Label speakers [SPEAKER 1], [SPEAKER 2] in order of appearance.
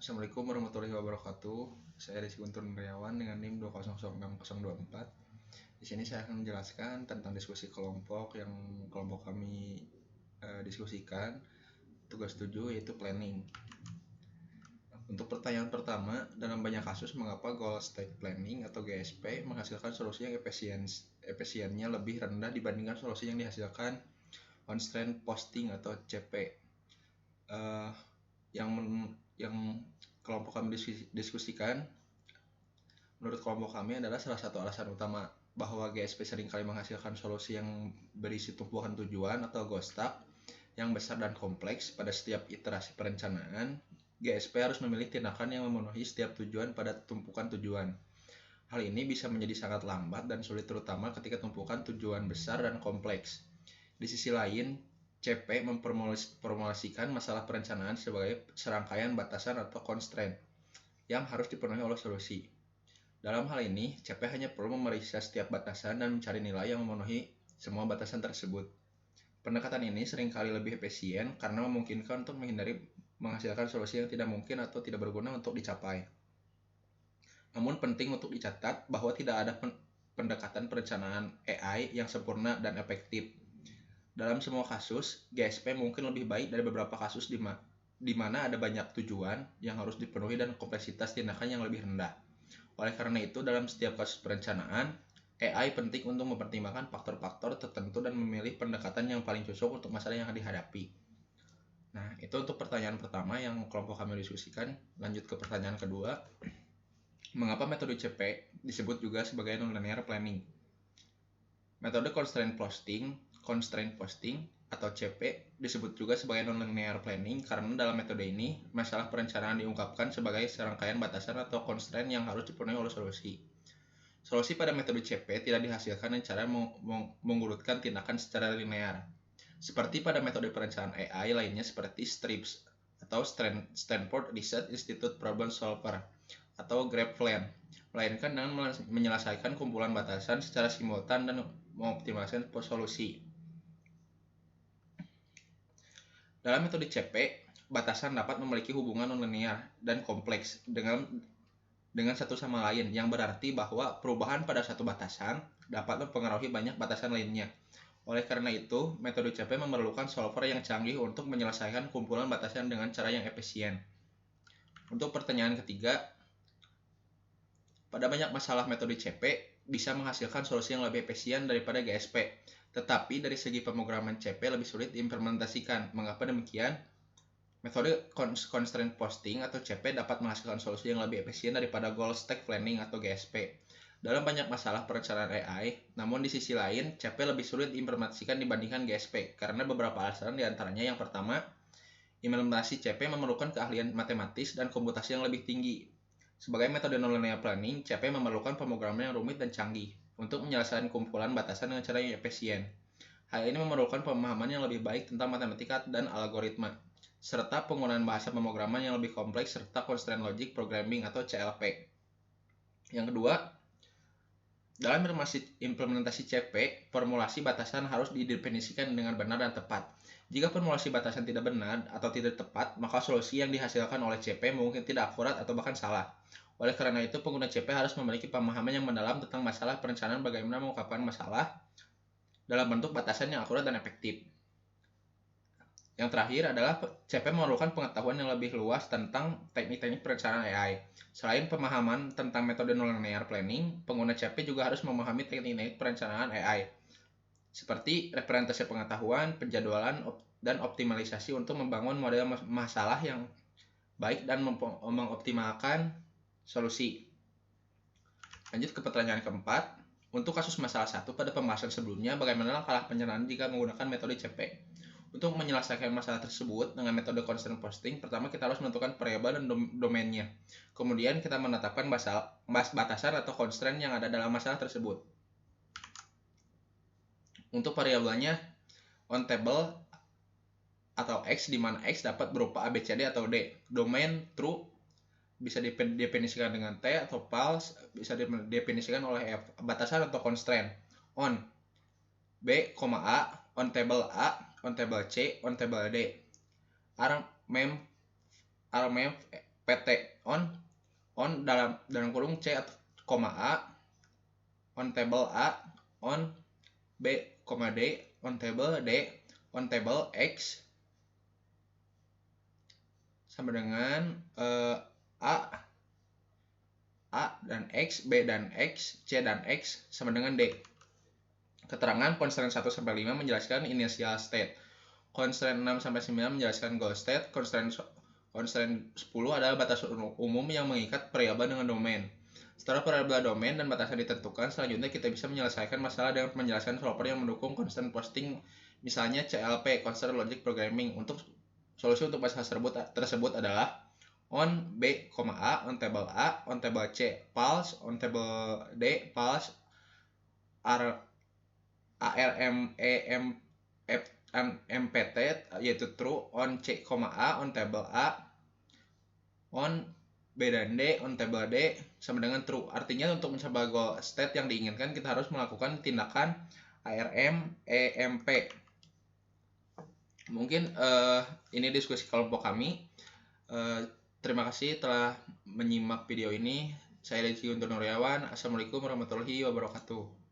[SPEAKER 1] Assalamualaikum warahmatullahi wabarakatuh. Saya Rizky Guntur Nuryawan dengan NIM 2006024. Di sini saya akan menjelaskan tentang diskusi kelompok yang kelompok kami diskusikan. Tugas 7 yaitu planning. Untuk pertanyaan pertama, dalam banyak kasus mengapa goal state planning atau GSP menghasilkan solusi yang efisiennya lebih rendah dibandingkan solusi yang dihasilkan constraint posting atau CP. Yang kelompok kami diskusikan, menurut kelompok kami adalah salah satu alasan utama bahwa GSP seringkali menghasilkan solusi yang berisi tumpukan tujuan atau goal stack yang besar dan kompleks. Pada setiap iterasi perencanaan, GSP harus memilih tindakan yang memenuhi setiap tujuan pada tumpukan tujuan. Hal ini bisa menjadi sangat lambat dan sulit terutama ketika tumpukan tujuan besar dan kompleks. Di sisi lain, CP memformulasikan masalah perencanaan sebagai serangkaian batasan atau constraint yang harus dipenuhi oleh solusi. Dalam hal ini, CP hanya perlu memeriksa setiap batasan dan mencari nilai yang memenuhi semua batasan tersebut. Pendekatan ini seringkali lebih efisien karena memungkinkan untuk menghindari menghasilkan solusi yang tidak mungkin atau tidak berguna untuk dicapai. Namun penting untuk dicatat bahwa tidak ada pendekatan perencanaan AI yang sempurna dan efektif. Dalam semua kasus, GSP mungkin lebih baik dari beberapa kasus di mana ada banyak tujuan yang harus dipenuhi dan kompleksitas tindakan yang lebih rendah. Oleh karena itu, dalam setiap kasus perencanaan, AI penting untuk mempertimbangkan faktor-faktor tertentu dan memilih pendekatan yang paling cocok untuk masalah yang dihadapi. Nah, itu untuk pertanyaan pertama yang kelompok kami diskusikan. Lanjut ke pertanyaan kedua. Mengapa metode CP disebut juga sebagai non-linear planning? Metode constraint posting atau CP disebut juga sebagai non-linear planning karena dalam metode ini, masalah perencanaan diungkapkan sebagai serangkaian batasan atau constraint yang harus dipenuhi oleh solusi. Solusi pada metode CP tidak dihasilkan dengan cara mengurutkan tindakan secara linear. Seperti pada metode perencanaan AI lainnya seperti STRIPS atau Stanford Research Institute Problem Solver atau GrabPlan, melainkan dengan menyelesaikan kumpulan batasan secara simultan dan mengoptimalkan solusi. Dalam metode CP, batasan dapat memiliki hubungan non-linear dan kompleks dengan satu sama lain, yang berarti bahwa perubahan pada satu batasan dapat mempengaruhi banyak batasan lainnya. Oleh karena itu, metode CP memerlukan solver yang canggih untuk menyelesaikan kumpulan batasan dengan cara yang efisien. Untuk pertanyaan ketiga, pada banyak masalah metode CP bisa menghasilkan solusi yang lebih efisien daripada GSP, tetapi dari segi pemrograman CP lebih sulit diimplementasikan. Mengapa demikian? Metode constraint posting atau CP dapat menghasilkan solusi yang lebih efisien daripada goal stack planning atau GSP dalam banyak masalah perencanaan AI. Namun di sisi lain, CP lebih sulit diimplementasikan dibandingkan GSP karena beberapa alasan, diantaranya yang pertama, implementasi CP memerlukan keahlian matematis dan komputasi yang lebih tinggi. Sebagai metode nonlinear planning, CP memerlukan pemrograman yang rumit dan canggih untuk menyelesaikan kumpulan batasan dengan cara yang efisien. Hal ini memerlukan pemahaman yang lebih baik tentang matematika dan algoritma, serta penggunaan bahasa pemrograman yang lebih kompleks serta constraint logic programming atau CLP. Yang kedua, dalam implementasi CP, formulasi batasan harus didefinisikan dengan benar dan tepat. Jika formulasi batasan tidak benar atau tidak tepat, maka solusi yang dihasilkan oleh CP mungkin tidak akurat atau bahkan salah. Oleh karena itu, pengguna CP harus memiliki pemahaman yang mendalam tentang masalah perencanaan bagaimana mengungkapkan masalah dalam bentuk batasan yang akurat dan efektif. Yang terakhir adalah CP memerlukan pengetahuan yang lebih luas tentang teknik-teknik perencanaan AI. Selain pemahaman tentang metode nonlinear planning, pengguna CP juga harus memahami teknik-teknik perencanaan AI, seperti representasi pengetahuan, penjadwalan, dan optimalisasi untuk membangun model masalah yang baik dan mengoptimalkan solusi. Lanjut ke pertanyaan keempat. Untuk kasus masalah 1 pada pembahasan sebelumnya, bagaimana langkah penyelesaian jika menggunakan metode CP? Untuk menyelesaikan masalah tersebut dengan metode constraint posting, pertama kita harus menentukan variabel dan domainnya. Kemudian kita menetapkan batasan atau constraint yang ada dalam masalah tersebut. Untuk variabelnya, on table atau X, di mana X dapat berupa A, B, C, D atau D. Domain true bisa didefinisikan dengan T atau false bisa didefinisikan oleh F. Batasan atau constraint on B, A, on table A, on table C, on table D. Armem PT on dalam kurung C koma A on table A on B, D on table D on table X sama dengan A dan X, B dan X, C dan X sama dengan D. Keterangan constraint 1 sampai 5 menjelaskan initial state. Constraint 6 sampai 9 menjelaskan goal state. Constraint 10 adalah batas umum yang mengikat variabel dengan domain. Setelah variabel domain dan batasan ditentukan, selanjutnya kita bisa menyelesaikan masalah dengan menjelaskan solver yang mendukung constraint posting, misalnya CLP, Constraint Logic Programming. Untuk solusi untuk masalah tersebut adalah on B, A, on table A, on table C, false, on table D, false, MPT yaitu true, on C, A, on table A, on B dan D, on table D sama dengan true. Artinya untuk mencapai goal state yang diinginkan kita harus melakukan tindakan ARM, EMP. Mungkin ini diskusi kelompok kami. Terima kasih telah menyimak video ini. Saya Leci Guntur Nuryawan. Assalamualaikum warahmatullahi wabarakatuh.